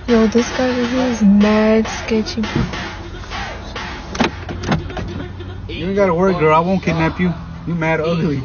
Yo, this guy right here is mad sketchy. You ain't gotta worry, girl. I won't kidnap you. You mad ugly.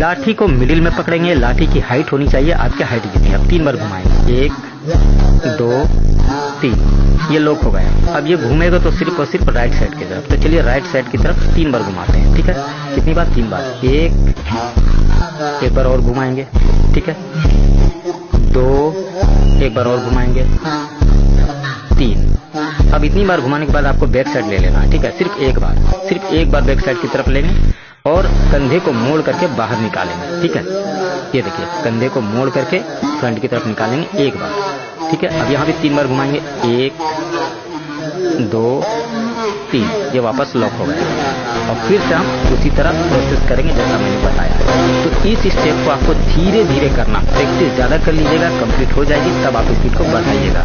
लाठी को middle में पकड़ेंगे। लाठी की height होनी चाहिए आपकी हाइट जितनी। अब 3 बार घुमाएंगे, 1 2 3, ये लॉक हो गया। अब ये घूमेगा तो सिर्फ और सिर्फ राइट साइड की तरफ। तो चलिए राइट साइड की तरफ 3 बार घुमाते हैं, ठीक है। कितनी बार? 3 बार। एक बार और घुमाएंगे, ठीक है। 2, एक बार और घुमाएंगे, 3। अब इतनी बार घुमाने के बाद आपको बैक साइड ले लेना है, ठीक है। सिर्फ एक बार बैक साइड की तरफ लेंगे और कंधे को मोड़ करके बाहर निकालेंगे, ठीक है। ये देखिए, कंधे को मोड़ करके फ्रंट की तरफ निकालेंगे एक बार, ठीक है। अब यहाँ भी 3 बार घुमाएंगे, 1 2 3, ये वापस लॉक हो गया। और फिर से हम उसी तरह प्रोसेस करेंगे जैसा मैंने बताया। तो इस स्टेप को आपको धीरे धीरे करना, प्रैक्टिस ज़्यादा कर लीजिएगा, कंप्लीट हो जाएगी, तब आप स्पीड को बढ़ाइएगा।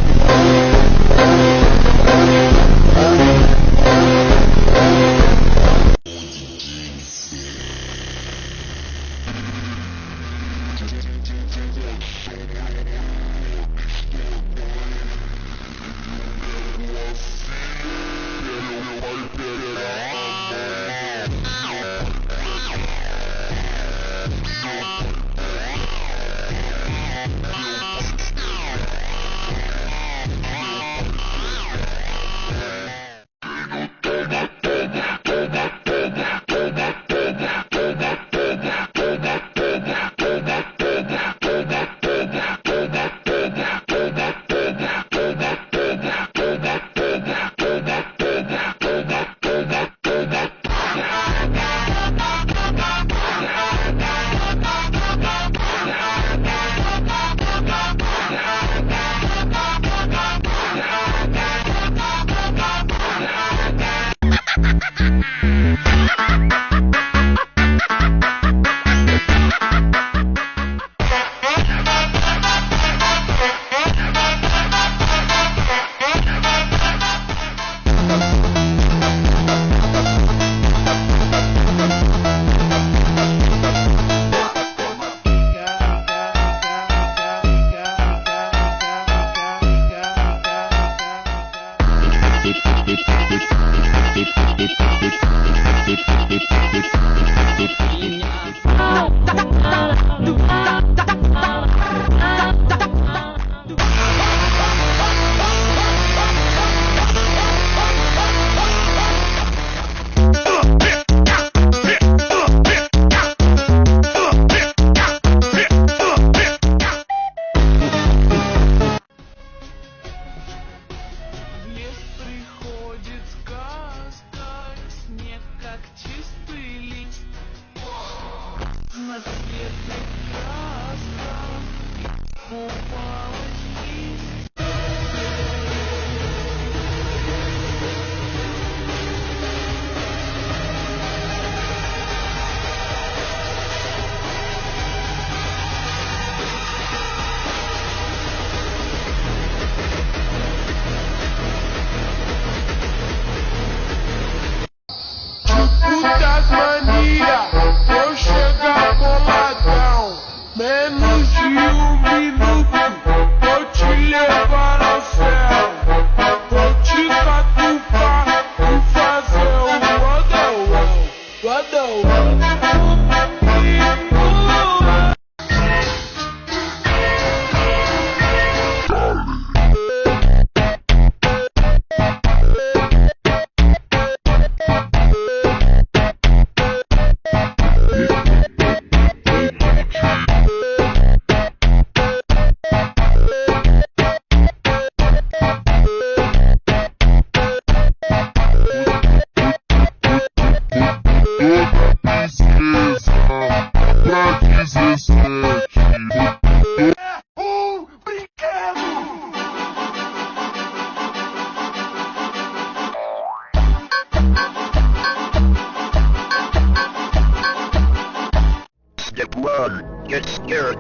scared.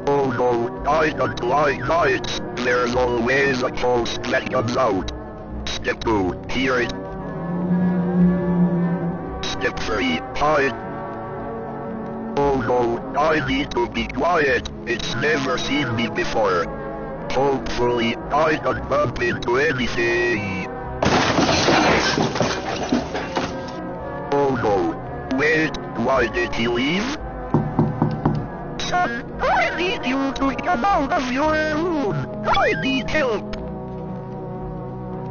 Oh no, I don't like heights. There's always a false that comes out. Step 2, hear it. Step 3, hide. Oh no, I need to be quiet. It's never seen me before. Hopefully, I don't bump into anything. Oh no. Wait, why did he leave? Son, I need you to come out of your room. I need help.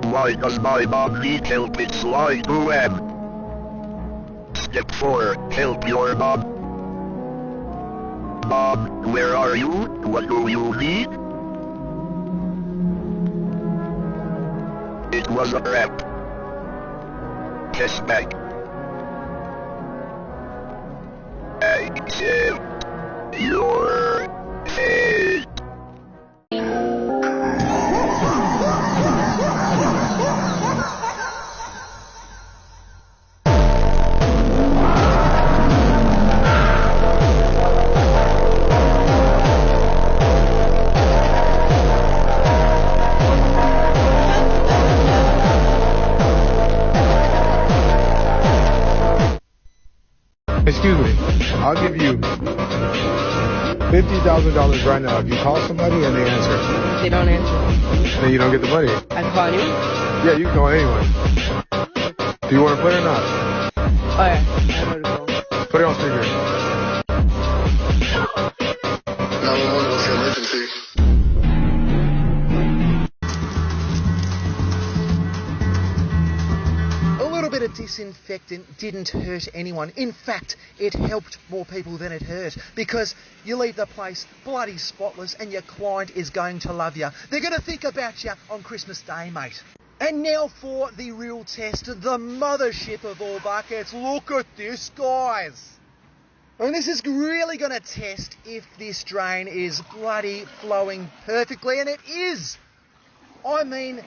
Why does my mom need help? It's like 2 a.m. Step 4, help your mom. Mom, where are you? What do you need? It was a trap. Kiss back. Accept your fate. Excuse me, I'll give you $50,000 right now if you call somebody and they answer. They don't answer. Then you don't get the money. I call you? Yeah, you can call anyone. Do you want to play or not? Oh yeah, I know to go. Put it on speaker. 911, what's the emergency? A little bit of disinfectant didn't hurt anyone. In fact, it helped more people than it hurt, because you leave the place bloody spotless and your client is going to love you. They're going to think about you on Christmas Day, mate. And now for the real test, the mothership of all buckets. Look at this, guys. And this is really going to test if this drain is bloody flowing perfectly, and it is. I mean,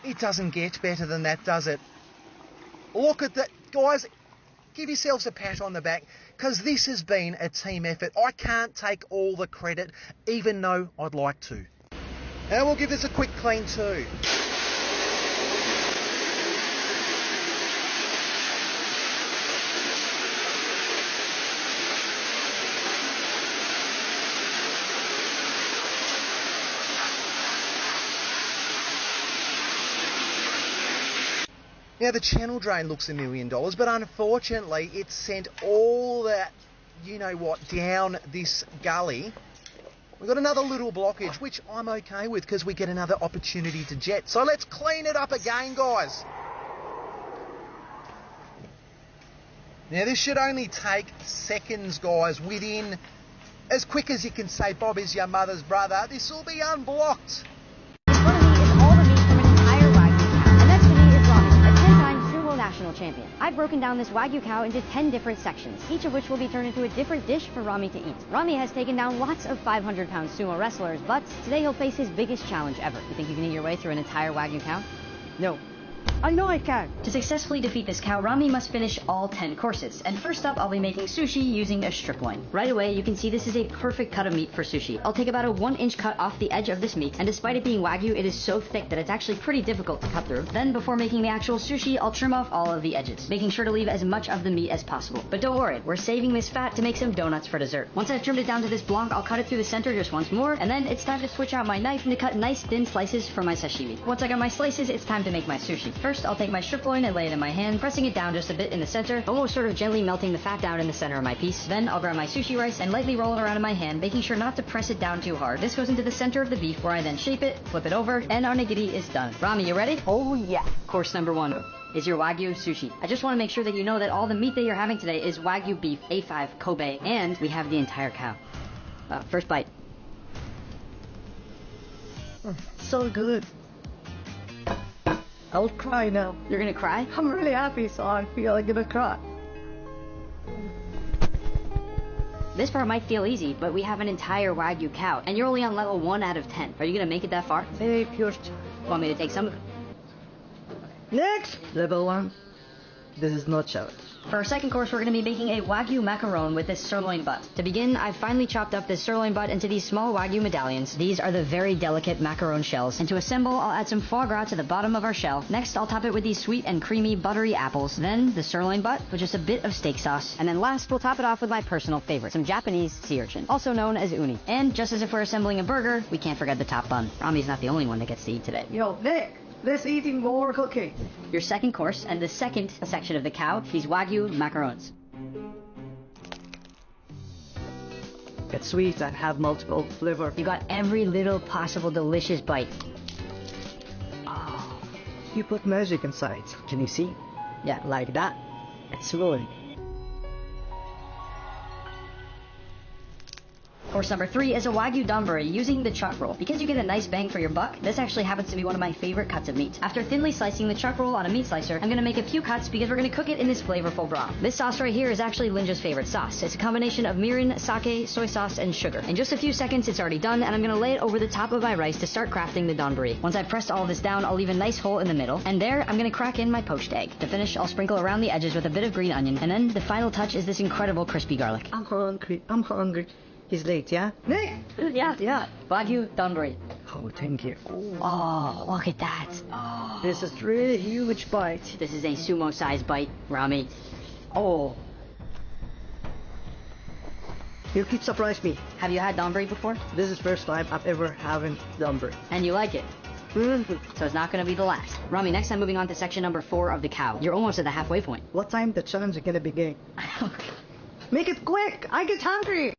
it doesn't get better than that, does it? Look at that. Guys, give yourselves a pat on the back, because this has been a team effort. I can't take all the credit, even though I'd like to. And we'll give this a quick clean too. Now, the channel drain looks $1 million, but unfortunately it sent all that, you know what, down this gully. We've got another little blockage, which I'm okay with, because we get another opportunity to jet. So let's clean it up again, guys. Now, this should only take seconds, guys, within, as quick as you can say, Bob is your mother's brother, this will be unblocked. National champion. I've broken down this Wagyu cow into 10 different sections, each of which will be turned into a different dish for Rami to eat. Rami has taken down lots of 500-pound sumo wrestlers, but today he'll face his biggest challenge ever. You think you can eat your way through an entire Wagyu cow? No. I know I can. To successfully defeat this cow, Rami must finish all 10 courses. And first up, I'll be making sushi using a strip loin. Right away, you can see this is a perfect cut of meat for sushi. I'll take about a 1-inch cut off the edge of this meat, and despite it being Wagyu, it is so thick that it's actually pretty difficult to cut through. Then, before making the actual sushi, I'll trim off all of the edges, making sure to leave as much of the meat as possible. But don't worry, we're saving this fat to make some donuts for dessert. Once I've trimmed it down to this block, I'll cut it through the center just once more, and then it's time to switch out my knife and to cut nice thin slices for my sashimi. Once I got my slices, it's time to make my sushi. First, I'll take my strip loin and lay it in my hand, pressing it down just a bit in the center, almost sort of gently melting the fat down in the center of my piece. Then I'll grab my sushi rice and lightly roll it around in my hand, making sure not to press it down too hard. This goes into the center of the beef, where I then shape it, flip it over, and our nigiri is done. Rami, you ready? Oh yeah. Course number 1 is your Wagyu sushi. I just want to make sure that you know that all the meat that you're having today is Wagyu beef, A5 Kobe, and we have the entire cow. First bite. So good. I'll cry now. You're gonna cry? I'm really happy, so I feel like I'm gonna cry. This part might feel easy, but we have an entire Wagyu cow, and you're only on level 1 out of 10. Are you gonna make it that far? Very pure. Want me to take some of it? Next! Level 1. This is not challenge. For our second course, we're going to be making a Wagyu macaron with this sirloin butt. To begin, I've finely chopped up this sirloin butt into these small Wagyu medallions. These are the very delicate macaron shells. And to assemble, I'll add some foie gras to the bottom of our shell. Next, I'll top it with these sweet and creamy buttery apples. Then, the sirloin butt with just a bit of steak sauce. And then last, we'll top it off with my personal favorite, some Japanese sea urchin, also known as uni. And just as if we're assembling a burger, we can't forget the top bun. Rami's not the only one that gets to eat today. Yo, Nick, let's eating more cookie. Your second course and the second section of the cow, these Wagyu macarons. It's sweet and have multiple flavor. You got every little possible delicious bite. You put magic inside. Can you see? Yeah, like that. It's rolling. Course number 3 is a Wagyu donburi using the chuck roll. Because you get a nice bang for your buck, this actually happens to be one of my favorite cuts of meat. After thinly slicing the chuck roll on a meat slicer, I'm going to make a few cuts because we're going to cook it in this flavorful broth. This sauce right here is actually Linja's favorite sauce. It's a combination of mirin, sake, soy sauce, and sugar. In just a few seconds, it's already done, and I'm going to lay it over the top of my rice to start crafting the donburi. Once I've pressed all of this down, I'll leave a nice hole in the middle, and there, I'm going to crack in my poached egg. To finish, I'll sprinkle around the edges with a bit of green onion, and then the final touch is this incredible crispy garlic. I'm hungry. He's late, yeah? Nick! Yeah. Wagyu donburi. Oh, thank you. Oh, look at that. Oh. This is really huge bite. This is a sumo-sized bite, Rami. Oh. You keep surprise me. Have you had donburi before? This is first time I've ever having donburi. And you like it? So it's not going to be the last. Rami, next time moving on to section number 4 of the cow. You're almost at the halfway point. What time the challenge is gonna begin? Make it quick! I get hungry!